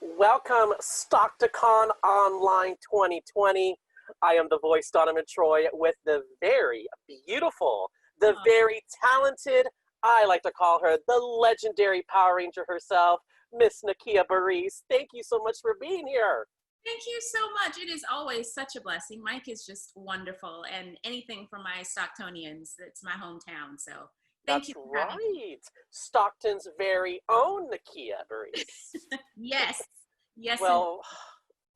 Welcome, StocktonCon Online 2020. I am the voice, Donovan Troy, with the very beautiful, the very talented, I like to call her the legendary Power Ranger herself, Miss Nakia Burrise. Thank you so much for being here. Thank you so much. It is always such a blessing. Mike is just wonderful, and anything for my Stocktonians. It's my hometown, so thank That's you for having me. right. Stockton's very own Nakia Burrise. Yes, yes, and Well,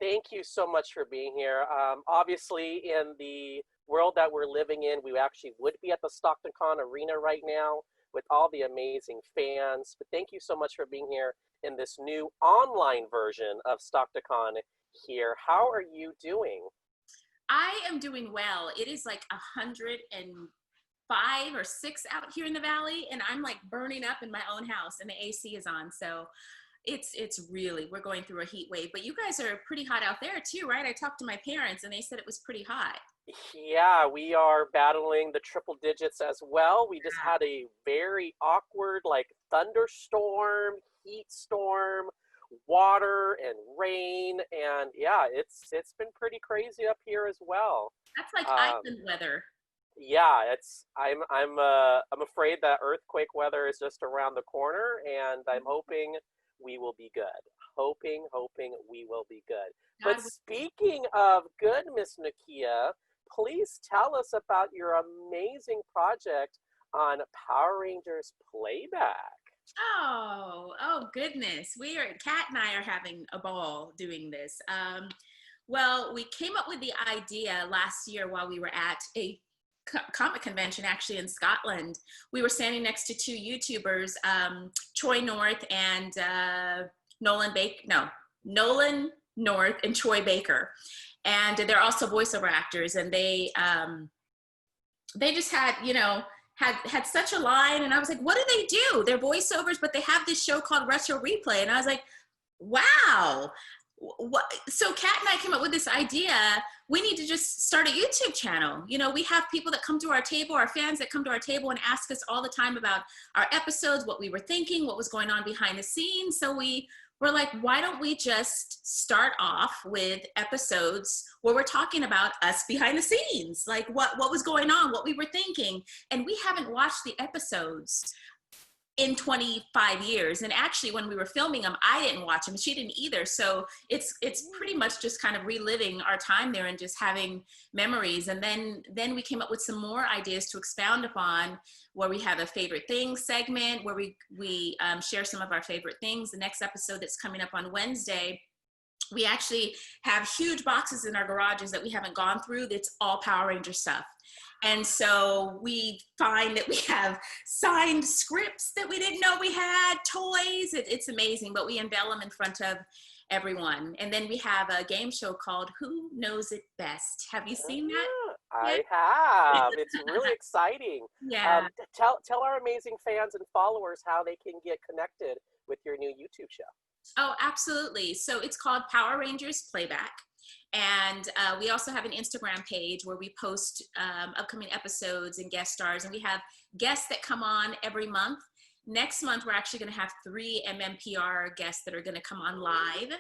thank you so much for being here. Obviously, in the world that we're living in, we actually would be at the StocktonCon arena right now with all the amazing fans. But thank you so much for being here in this new online version of StocktonCon here. How are you doing? I am doing well. It is like 105 or 6 out here in the valley, and I'm like burning up in my own house, and the AC is on. So it's really, we're going through a heat wave. But you guys are pretty hot out there too, right? I talked to my parents, and they said it was pretty hot. Yeah, we are battling the triple digits as well. We just had a very awkward, like, thunderstorm, heat storm, water and rain, and yeah, it's been pretty crazy up here as well. That's like Um, island weather. yeah, I'm afraid that earthquake weather is just around the corner, and I'm hoping we will be good. Hoping we will be good. But God, speaking of good, Miss Nakia, please tell us about your amazing project on Power Rangers Playback. oh goodness. Kat and I are having a ball doing this. Well, we came up with the idea last year while we were at a comic convention actually in Scotland. We were standing next to two YouTubers, Troy North and Nolan North and Troy Baker. And they're also voiceover actors, and they just had, had such a line, and I was like, what do they do? They're voiceovers, but they have this show called Retro Replay, and I was like, wow. What? So Kat and I came up with this idea. We need to just start a YouTube channel. We have people that come to our table, our fans that come to our table and ask us all the time about our episodes, what we were thinking, what was going on behind the scenes. So we're like, why don't we just start off with episodes where we're talking about us behind the scenes, like what was going on, what we were thinking. And we haven't watched the episodes in 25 years. And actually, when we were filming them, I didn't watch them. She didn't either. So it's pretty much just kind of reliving our time there and just having memories. And then we came up with some more ideas to expound upon, where we have a favorite things segment, where we share some of our favorite things. The next episode that's coming up on Wednesday, we actually have huge boxes in our garages that we haven't gone through. That's all Power Ranger stuff. And so we find that we have signed scripts that we didn't know we had, toys. It's amazing, but we unveil them in front of everyone. And then we have a game show called Who Knows It Best. Have you seen that? I have. It's really exciting. Yeah. Tell our amazing fans and followers how they can get connected with your new YouTube show. Oh, absolutely. So it's called Power Rangers Playback. And we also have an Instagram page where we post upcoming episodes and guest stars. And we have guests that come on every month. Next month, we're actually going to have 3 MMPR guests that are going to come on live.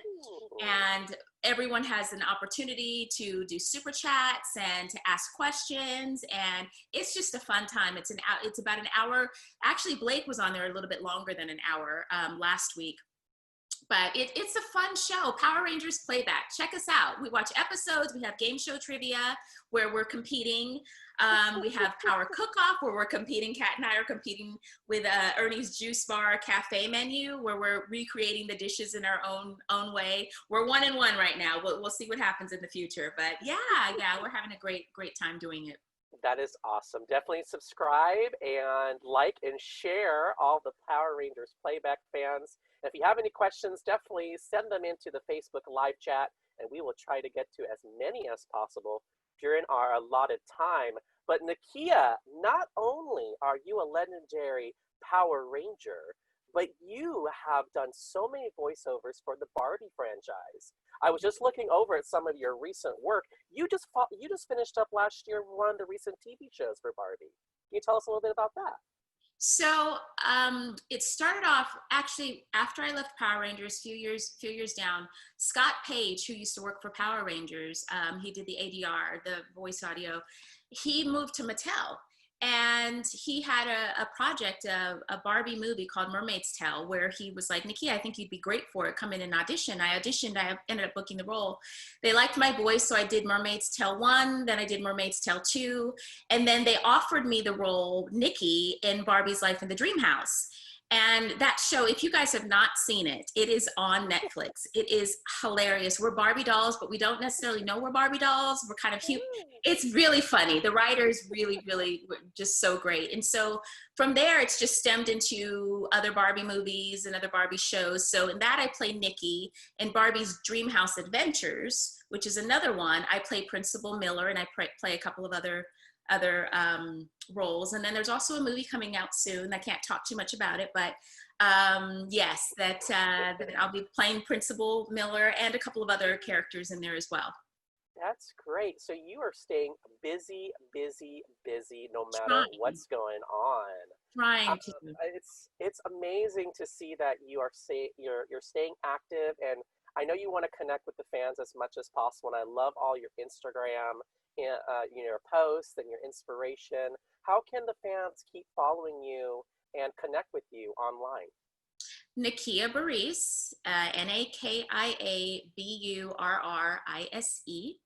And everyone has an opportunity to do super chats and to ask questions. And it's just a fun time. It's about an hour. Actually, Blake was on there a little bit longer than an hour last week. But it's a fun show, Power Rangers Playback. Check us out. We watch episodes. We have game show trivia where we're competing. We have Power Cook-Off where we're competing. Kat and I are competing with Ernie's Juice Bar Cafe menu where we're recreating the dishes in our own way. We're 1-1 right now. We'll see what happens in the future. But yeah, we're having a great time doing it. That is awesome. Definitely subscribe and like and share, all the Power Rangers Playback fans. And if you have any questions, definitely send them into the Facebook live chat, and we will try to get to as many as possible during our allotted time. But Nakia, not only are you a legendary Power Ranger, but you have done so many voiceovers for the Barbie franchise. I was just looking over at some of your recent work. You just finished up last year one of the recent TV shows for Barbie. Can you tell us a little bit about that? So it started off actually after I left Power Rangers, few years down. Scott Page, who used to work for Power Rangers, he did the ADR, the voice audio. He moved to Mattel, and he had a project, a Barbie movie called Mermaid's Tale, where he was like, Nakia, I think you'd be great for it. Come in and audition. I auditioned. I ended up booking the role. They liked my voice, so I did Mermaid's Tale 1, then I did Mermaid's Tale 2, and then they offered me the role, Nikki, in Barbie's Life in the Dream House. And that show, if you guys have not seen it, it is on Netflix. It is hilarious. We're Barbie dolls, but we don't necessarily know we're Barbie dolls. We're kind of cute. It's really funny. The writers really were just so great. And so from there, it's just stemmed into other Barbie movies and other Barbie shows. So in that, I play Nikki. In Barbie's Dream House Adventures, which is another one, I play Principal Miller, and I play a couple of other roles. And then there's also a movie coming out soon. I can't talk too much about it, but yes, that I'll be playing Principal Miller and a couple of other characters in there as well. That's great. So you are staying busy no matter Trying, what's going on. trying to. It's amazing to see that you're staying active, and I know you want to connect with the fans as much as possible. And I love all your Instagram, your posts and your inspiration. How can the fans keep following you and connect with you online? Nakia Burrise, Nakia Burrise.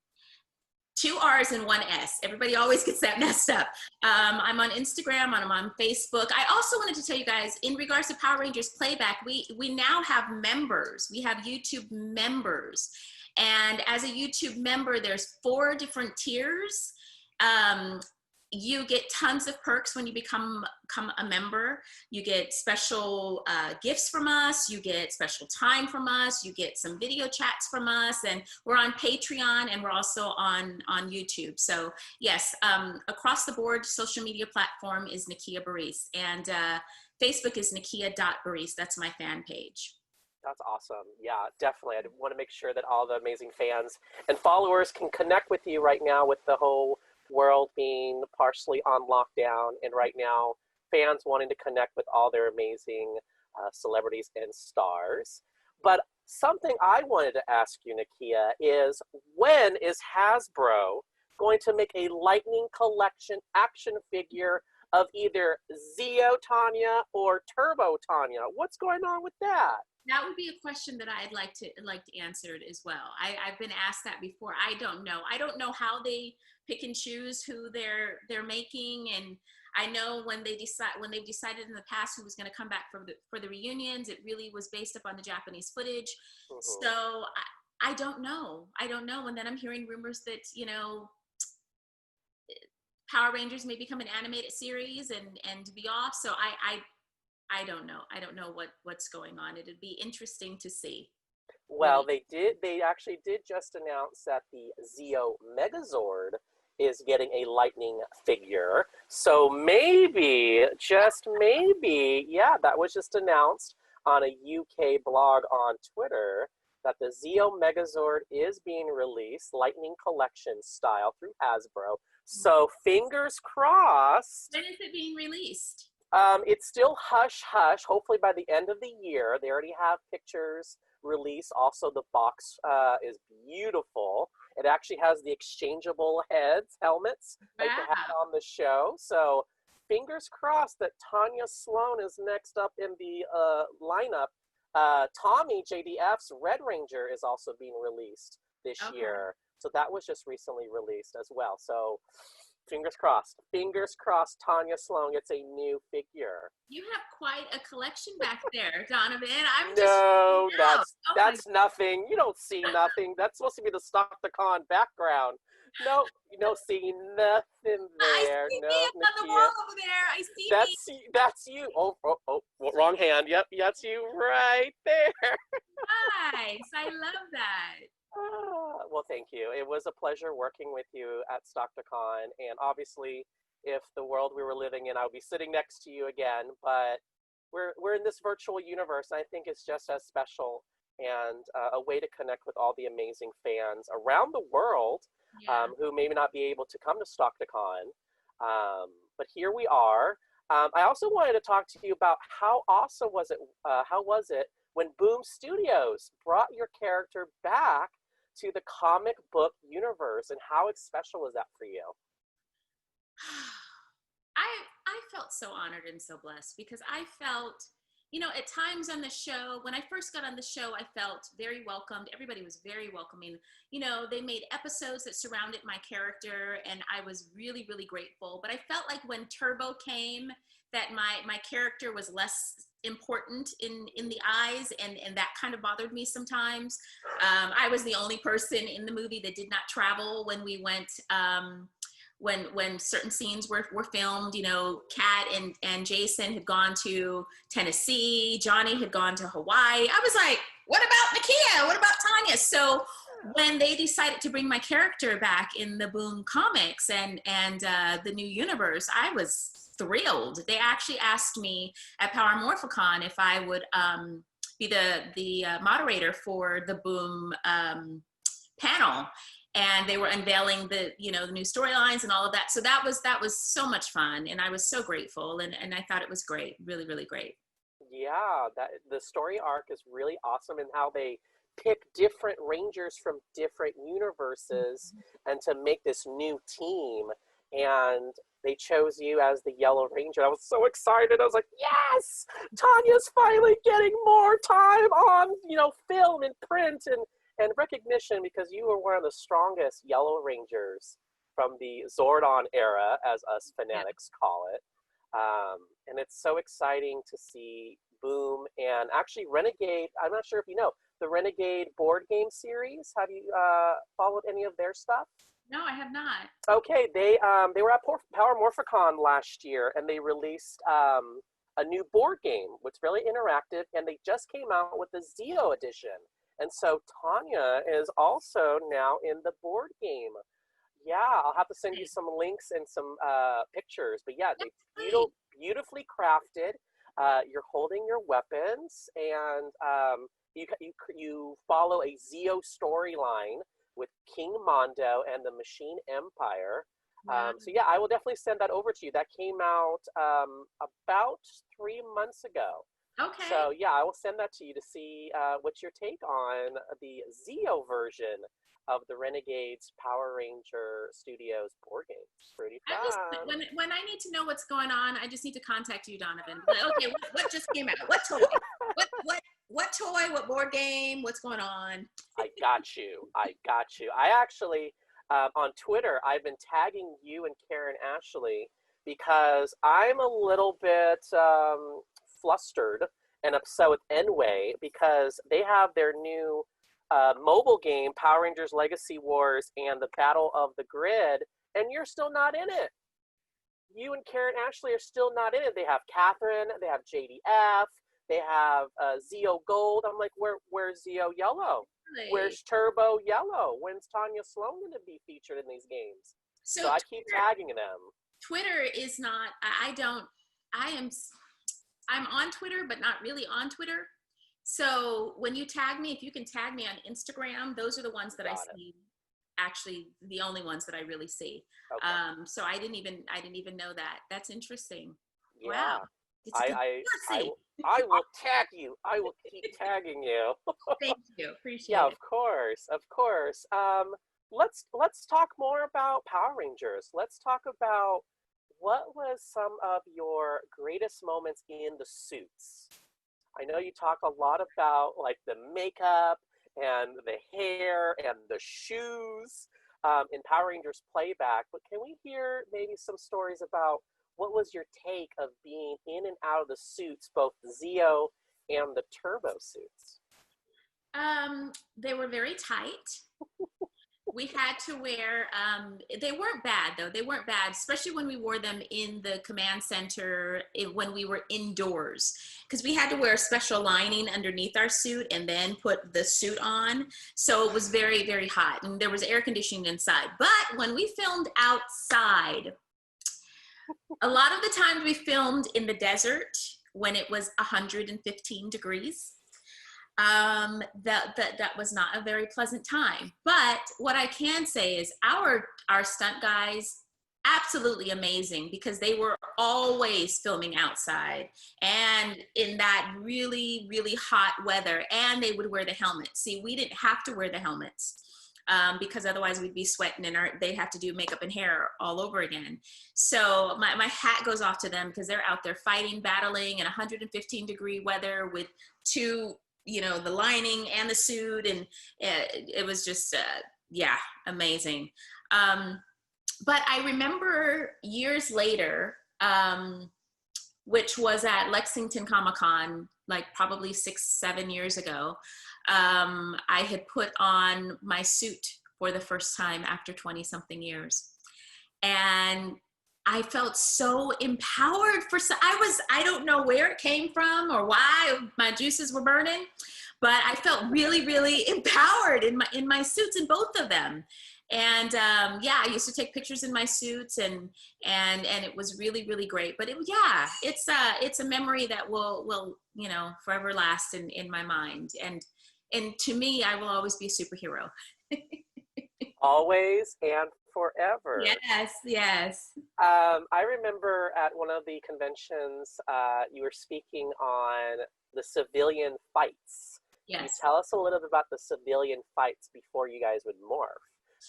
Two R's and one S. Everybody always gets that messed up. I'm on Instagram, I'm on Facebook. I also wanted to tell you guys, in regards to Power Rangers Playback, we now have members. We have YouTube members. And as a YouTube member, there's 4 different tiers. You get tons of perks when you become a member. You get special gifts from us. You get special time from us. You get some video chats from us. And we're on Patreon, and we're also on YouTube. So yes, across the board, social media platform is Nakia Burrise. And Facebook is Nakia.Burrise. That's my fan page. That's awesome. Yeah, definitely. I want to make sure that all the amazing fans and followers can connect with you right now, with the whole world being partially on lockdown, and right now fans wanting to connect with all their amazing celebrities and stars. But something I wanted to ask you, Nakia, is when is Hasbro going to make a Lightning Collection action figure of either Zeo Tanya or Turbo Tanya? What's going on with that? That would be a question that I'd like to answer it as well. I've been asked that before. I don't know. I don't know how they pick and choose who they're making, and I know when they've decided in the past who was going to come back for the reunions, it really was based upon the Japanese footage. Mm-hmm. So I don't know. I don't know. And then I'm hearing rumors that Power Rangers may become an animated series and be off. So I don't know. I don't know what's going on. It'd be interesting to see. Well, they actually did just announce that the Zeo Megazord is getting a Lightning figure. So maybe, just maybe, yeah, that was just announced on a UK blog on Twitter, that the Zeo Megazord is being released, Lightning Collection style, through Hasbro. So fingers crossed. When is it being released? It's still hush hush. Hopefully by the end of the year. They already have pictures released. Also, the box is beautiful. It actually has the exchangeable helmets like they had on the show. So fingers crossed that Tanya Sloan is next up in the lineup. Tommy JDF's Red Ranger is also being released this year. So that was just recently released as well. So fingers crossed. Fingers crossed Tanya Sloan gets a new figure. You have quite a collection back there, Donovan. That's nothing. You don't see nothing. That's supposed to be the StocktonCon background. No, you don't see nothing there. I see me on the wall over there. I see me. That's you. Oh, wrong hand. Yep, that's you right there. Nice. I love that. Well, thank you. It was a pleasure working with you at StocktonCon, and obviously, if the world we were living in, I would be sitting next to you again. But we're in this virtual universe, and I think it's just as special and a way to connect with all the amazing fans around the world who may not be able to come to StocktonCon. But here we are. I also wanted to talk to you about how awesome was it? How was it when Boom Studios brought your character back to the comic book universe, and how special was that for you? I felt so honored and so blessed because I felt, you know, at times on the show, when I first got on the show, I felt very welcomed. Everybody was very welcoming. You know, they made episodes that surrounded my character, and I was really, really grateful. But I felt like when Turbo came, that my character was less important in the eyes, and that kind of bothered me sometimes. I was the only person in the movie that did not travel when we went, when certain scenes were filmed. You know, Kat and Jason had gone to Tennessee, Johnny had gone to Hawaii. I was like, what about Nakia? What about Tanya? So when they decided to bring my character back in the Boom comics and the new universe, I was thrilled. They actually asked me at Power Morphicon if I would be the moderator for the Boom panel, and they were unveiling the new storylines and all of that. So that was so much fun, and I was so grateful, and I thought it was great, really, really great. Yeah, that the story arc is really awesome, and how they pick different Rangers from different universes and to make this new team. And they chose you as the Yellow Ranger. I was so excited. I was like, yes, Tanya's finally getting more time on, film and print and recognition, because you were one of the strongest Yellow Rangers from the Zordon era, as us fanatics call it. And it's so exciting to see Boom and actually Renegade. I'm not sure if you know the Renegade board game series. Have you followed any of their stuff? No, I have not. Okay, they were at Power Morphicon last year, and they released a new board game, which is really interactive, and they just came out with the Zeo edition. And so Tanya is also now in the board game. Yeah, I'll have to send you some links and some pictures. But yeah, they beautifully crafted. You're holding your weapons, and you follow a Zeo storyline with King Mondo and the Machine Empire. So yeah, I will definitely send that over to you. That came out about 3 months ago. Okay. So yeah, I will send that to you to see what's your take on the Zeo version of the Renegades Power Ranger Studios board game. Pretty fun. When I need to know what's going on, I just need to contact you, Donovan. Like, okay, what just came out? What toy? What toy? What board game? What's going on? I got you. I actually, on Twitter, I've been tagging you and Karen Ashley because I'm a little bit flustered and upset with Enway because they have their new mobile game, Power Rangers Legacy Wars and the Battle of the Grid, and you're still not in it. You and Karen Ashley are still not in it. They have Catherine, they have JDF, they have Zeo Gold. I'm like, where's Zeo Yellow? Really? Where's Turbo Yellow? When's Tanya Sloan going to be featured in these games? So I keep tagging them. Twitter is not, I'm on Twitter, but not really on Twitter. So when you tag me, if you can tag me on Instagram, those are the ones that I see. Actually, the only ones that I really see. Okay. So I didn't even know that. That's interesting. Yeah. Wow. I will tag you. I will keep tagging you. Thank you. Appreciate it. Yeah, of course. Let's talk more about Power Rangers. Let's talk about what was some of your greatest moments in the suits. I know you talk a lot about like the makeup and the hair and the shoes in Power Rangers Playback, but can we hear maybe some stories about what was your take of being in and out of the suits, both the Zeo and the Turbo suits? They were very tight. We had to wear, they weren't bad though. They weren't bad, especially when we wore them in the command center when we were indoors, because we had to wear a special lining underneath our suit and then put the suit on. So it was very, very hot, and there was air conditioning inside. But when we filmed outside, a lot of the times we filmed in the desert when it was 115 degrees. That was not a very pleasant time. But what I can say is our stunt guys absolutely amazing because they were always filming outside and in that really, really hot weather, and they would wear the helmets. See, we didn't have to wear the helmets because otherwise we'd be sweating and they'd have to do makeup and hair all over again. So my hat goes off to them because they're out there fighting, battling in 115-degree weather with two, you know, the lining and the suit, and it was just, yeah, amazing. But I remember years later, which was at Lexington Comic-Con, like probably 6-7 years ago, I had put on my suit for the first time after 20-something years. And I felt so empowered I don't know where it came from or why my juices were burning, but I felt really, really empowered in my suits, in both of them. And yeah, I used to take pictures in my suits, and it was really, really great. But it's a memory that will you know, forever last in my mind. And to me, I will always be a superhero. Always and forever. Yes, yes. I remember at one of the conventions, you were speaking on the civilian fights. Yes. Can you tell us a little bit about the civilian fights before you guys would morph?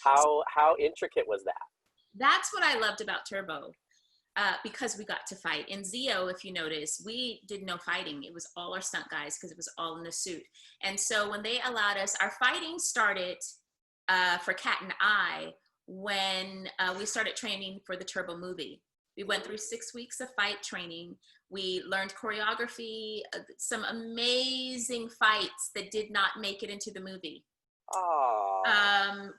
How intricate was that? That's what I loved about Turbo, because we got to fight. In Zeo, if you notice, we did no fighting. It was all our stunt guys because it was all in the suit. And so when they allowed us, our fighting started for Kat and I when we started training for the Turbo movie. We went through 6 weeks of fight training. We learned choreography, some amazing fights that did not make it into the movie.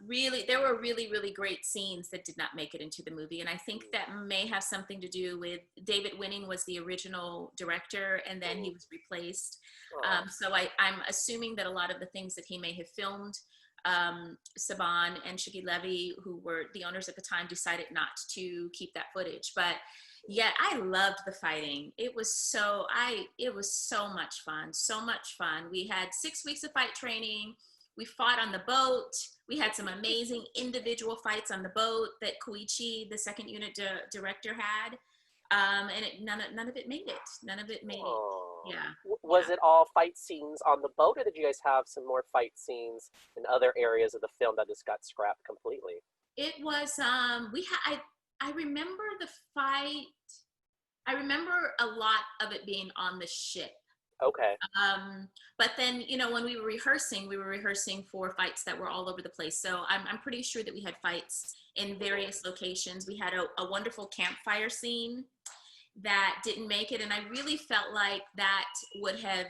Really, there were really, really great scenes that did not make it into the movie. And I think that may have something to do with David Winning was the original director, and then he was replaced. So I'm assuming that a lot of the things that he may have filmed, Saban and Shuggy Levy, who were the owners at the time, decided not to keep that footage. But yeah, I loved the fighting. It was so much fun, so much fun. We had 6 weeks of fight training. We fought on the boat. We had some amazing individual fights on the boat that Koichi, the second unit director, had. And none of it made it. None of it made it. Yeah. Was it all fight scenes on the boat, or did you guys have some more fight scenes in other areas of the film that just got scrapped completely? It was, I remember the fight. I remember a lot of it being on the ship. Okay. But then, you know, when we were rehearsing for fights that were all over the place. So I'm pretty sure that we had fights in various locations. We had a wonderful campfire scene that didn't make it. And I really felt like that would have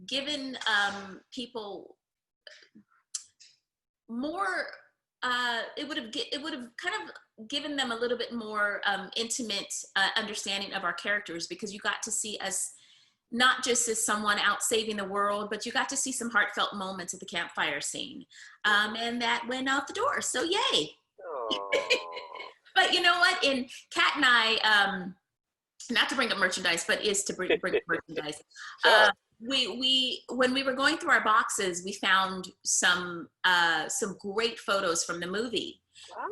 given people more, it would have kind of given them a little bit more intimate understanding of our characters, because you got to see us not just as someone out saving the world, but you got to see some heartfelt moments at the campfire scene. And that went out the door, so yay. But you know what, in Kat and I, not to bring up merchandise, but is to bring up merchandise. Sure. We when we were going through our boxes, we found some great photos from the movie.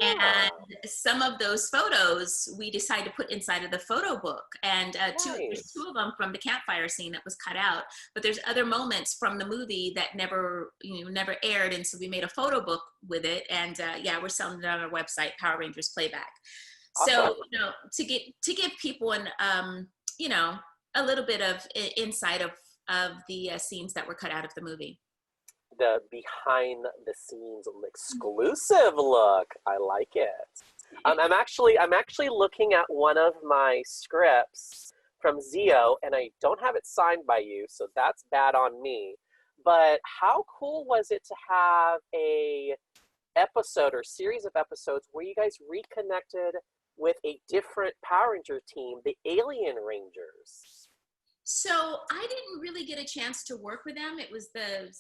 And some of those photos we decided to put inside of the photo book, and there's two of them from the campfire scene that was cut out, but there's other moments from the movie that never aired, and so we made a photo book with it, and yeah, we're selling it on our website, Power Rangers Playback. Awesome. So, you know, to give people an you know, a little bit of insight of the scenes that were cut out of the movie. The behind the scenes exclusive look. I like it. I'm actually looking at one of my scripts from Zeo, and I don't have it signed by you, so that's bad on me. But how cool was it to have a episode or series of episodes where you guys reconnected with a different Power Ranger team, the Alien Rangers? So I didn't really get a chance to work with them. It was the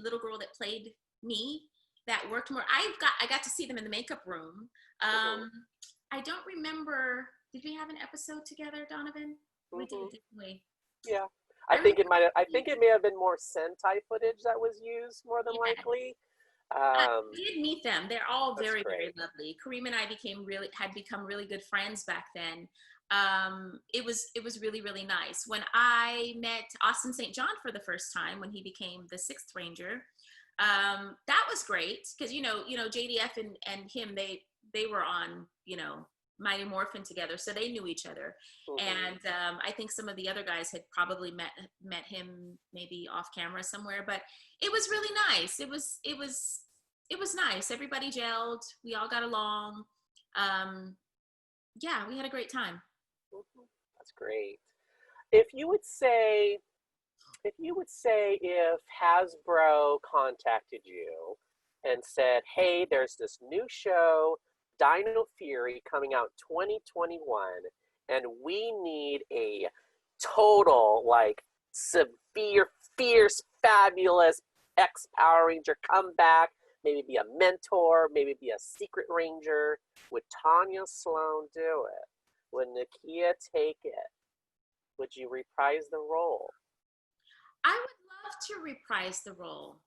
little girl that played me that worked more. I got to see them in the makeup room. I don't remember. Did we have an episode together, Donovan? We did, didn't we? Yeah. I think it may have been more Sentai footage that was used more than likely. I Um, did meet them. They're all that's very, very great. lovely. Kareem and I had become really good friends back then. It was really, really nice. When I met Austin St. John for the first time, when he became the sixth ranger, that was great because JDF and him, they were on Mighty Morphin together, so they knew each other. Hmm. And I think some of the other guys had probably met him maybe off camera somewhere, but it was really nice. It was nice. Everybody gelled. We all got along. Um, yeah, we had a great time. Hmm. That's great. If you would say, if Hasbro contacted you and said, "Hey, there's this new show, Dino Fury, coming out 2021, and we need a total, like, severe, fierce, fabulous ex Power Ranger comeback, maybe be a mentor, maybe be a secret ranger. Would Tanya Sloan do it? Would Nakia take it? Would you reprise the role?" I would love to reprise the role.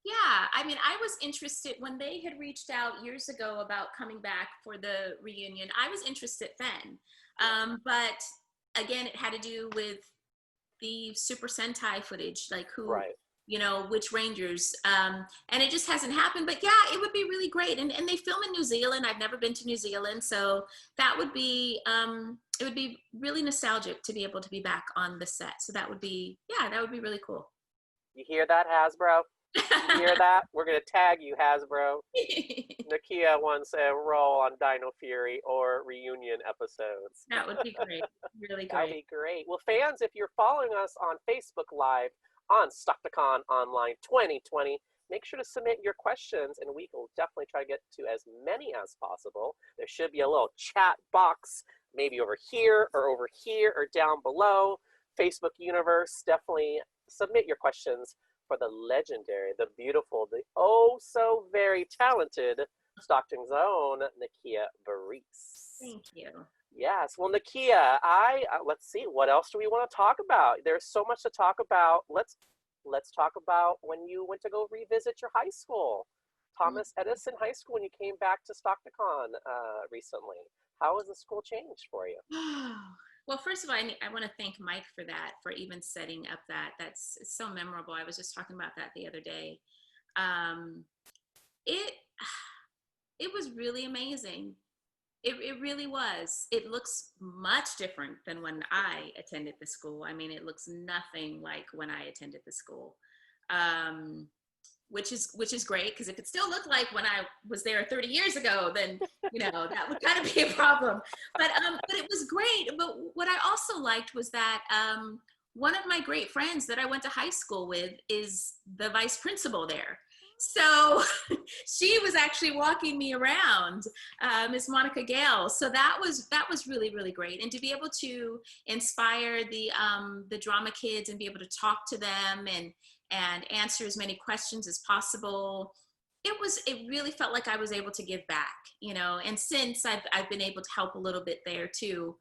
Yeah, I mean, I was interested when they had reached out years ago about coming back for the reunion. I was interested then. But again, it had to do with the Super Sentai footage, like Right. which Rangers. And it just hasn't happened. But yeah, it would be really great. And they film in New Zealand. I've never been to New Zealand. So that would be, it would be really nostalgic to be able to be back on the set. So yeah, that would be really cool. You hear that, Hasbro? You hear that? We're going to tag you, Hasbro. Nakia wants a role on Dino Fury or reunion episodes. That would be great. Really That would great. be great. Well, fans, if you're following us on Facebook Live on StocktonCon Online 2020, make sure to submit your questions, and we will definitely try to get to as many as possible. There should be a little chat box, maybe over here or down below. Facebook universe, definitely submit your questions for the legendary, the beautiful, the oh so very talented Stockton's own Nakia Burrise. Thank you. Yes. Well, Nakia, let's see. What else do we want to talk about? There's so much to talk about. Let's talk about when you went to go revisit your high school, Thomas Edison High School, when you came back to StocktonCon recently. How has the school changed for you? Well, first of all, I want to thank Mike for that, for even setting up that. It's so memorable. I was just talking about that the other day. Um, it it was really amazing. It really was. It looks much different than when I attended the school. I mean, it looks nothing like when I attended the school. Which is great, because if it still looked like when I was there 30 years ago, then that would kind of be a problem. But it was great. But what I also liked was that one of my great friends that I went to high school with is the vice principal there. So she was actually walking me around, Miss Monica Gale. So that was really, really great. And to be able to inspire the drama kids and be able to talk to them and answer as many questions as possible, it really felt like I was able to give back, and since I've been able to help a little bit there too.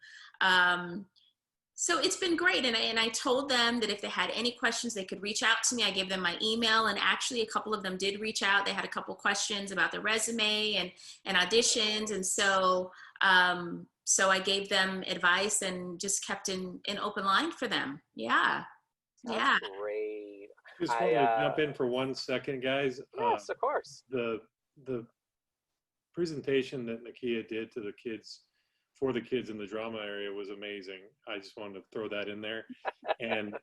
So it's been great. And I told them that if they had any questions, they could reach out to me. I gave them my email, and actually a couple of them did reach out. They had a couple questions about their resume and auditions. And so I gave them advice and just kept an open line for them. Yeah. That's Yeah. great. Just wanted to jump in for 1 second, guys. Yes, of course. The presentation that Nakia did to the kids, for the kids in the drama area, was amazing. I just wanted to throw that in there. And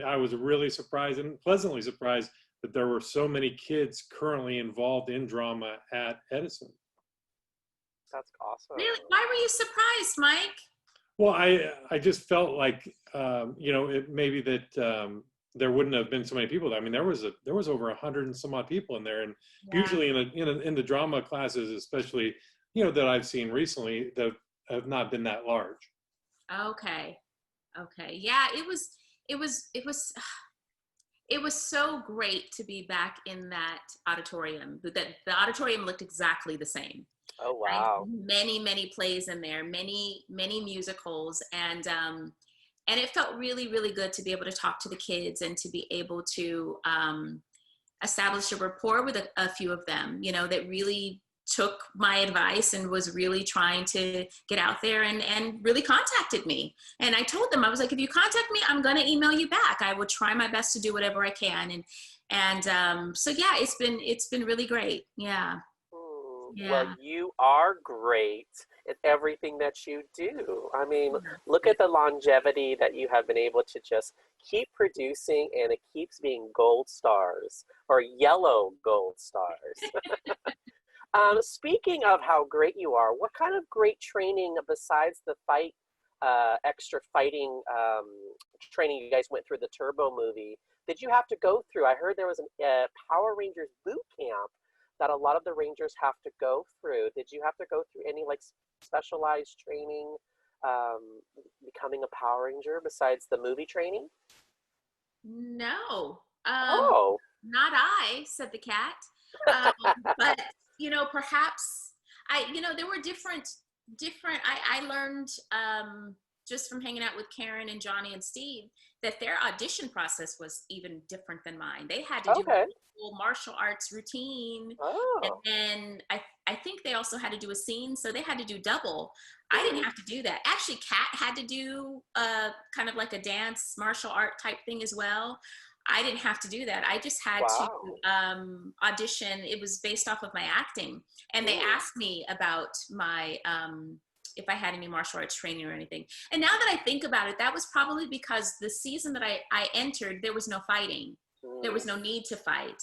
I was really surprised and pleasantly surprised that there were so many kids currently involved in drama at Edison. That's awesome. Really? Why were you surprised, Mike? Well, I just felt like maybe that there wouldn't have been so many people. I mean, there was over 100 and some odd people in there, and usually in the drama classes, especially that I've seen recently, that have not been that large. Okay. Yeah, it was so great to be back in that auditorium. That the auditorium looked exactly the same. Oh wow! Many, many plays in there, many, many musicals, and it felt really, really good to be able to talk to the kids and to be able to established a rapport with a few of them, you know, that really took my advice and was really trying to get out there and really contacted me. And I told them, I was like, if you contact me, I'm going to email you back. I will try my best to do whatever I can. So yeah, it's been really great. Yeah. Yeah. Well, you are great at everything that you do. I mean, look at the longevity that you have been able to just keep producing, and it keeps being gold stars or yellow gold stars. Speaking of how great you are, what kind of great training besides the extra fighting training you guys went through the Turbo movie did you have to go through? I heard there was a Power Rangers boot camp that a lot of the Rangers have to go through. Did you have to go through any like specialized training becoming a Power Ranger besides the movie training? No. Oh. Not I, said the cat. But, you know, perhaps there were different, I learned just from hanging out with Karen and Johnny and Steve that their audition process was even different than mine. They had to do a full martial arts routine. Oh. And then I think they also had to do a scene, so they had to do double. I didn't have to do that. Actually, Kat had to do kind of like a dance martial art type thing as well. I didn't have to do that. I just had to audition. It was based off of my acting. And they asked me about my, if I had any martial arts training or anything. And now that I think about it, that was probably because the season that I entered, there was no fighting. There was no need to fight.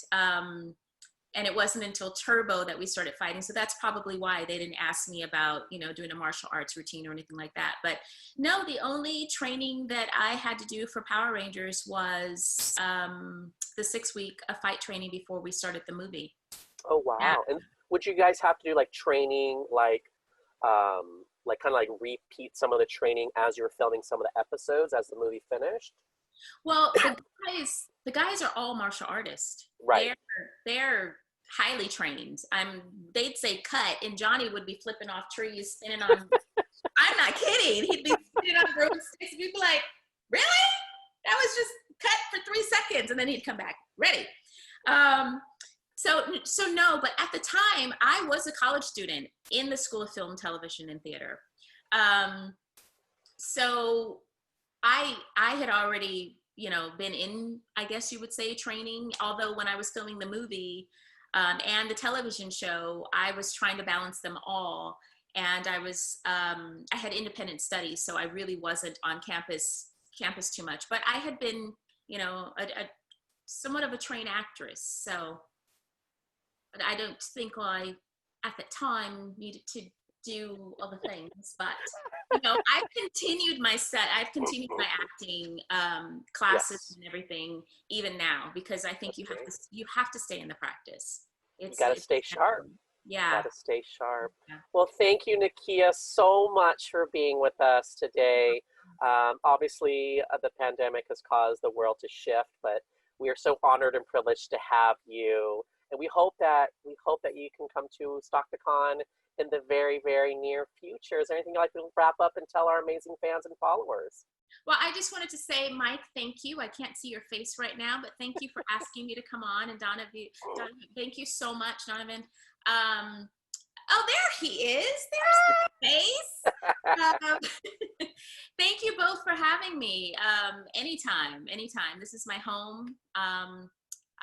And it wasn't until Turbo that we started fighting. So that's probably why they didn't ask me about, you know, doing a martial arts routine or anything like that. But no, the only training that I had to do for Power Rangers was the 6-week fight training before we started the movie. Oh, wow. Yeah. And would you guys have to do like training, like kind of like repeat some of the training as you were filming some of the episodes as the movie finished? Well, the guys are all martial artists. Right. They're highly trained. They'd say cut, and Johnny would be flipping off trees, spinning on. I'm not kidding. He'd be spinning on broomsticks. We'd be like, really? That was just cut for 3 seconds, and then he'd come back. Ready. So no, but at the time, I was a college student in the School of Film, Television, and Theater. So I had already, you know, been in, I guess you would say, training. Although when I was filming the movie and the television show, I was trying to balance them all. And I had independent studies, so I really wasn't on campus too much. But I had been, you know, a somewhat of a trained actress. So, but I don't think I, at the time, needed to do all the things. But, you know, I've continued my acting classes and everything even now, because I think you have to stay in the practice. You got to stay sharp. Yeah. Got to stay sharp. Yeah. Well, thank you, Nakia, so much for being with us today. Obviously, the pandemic has caused the world to shift, but we are so honored and privileged to have you. And we hope that you can come to StocktonCon in the very, very near future. Is there anything you'd like to wrap up and tell our amazing fans and followers? Well, I just wanted to say, Mike, thank you. I can't see your face right now, but thank you for asking me to come on. And Donovan, thank you so much, Donovan. Oh, there he is. There's his face. Thank you both for having me. Anytime. This is my home.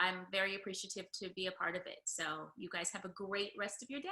I'm very appreciative to be a part of it. So you guys have a great rest of your day.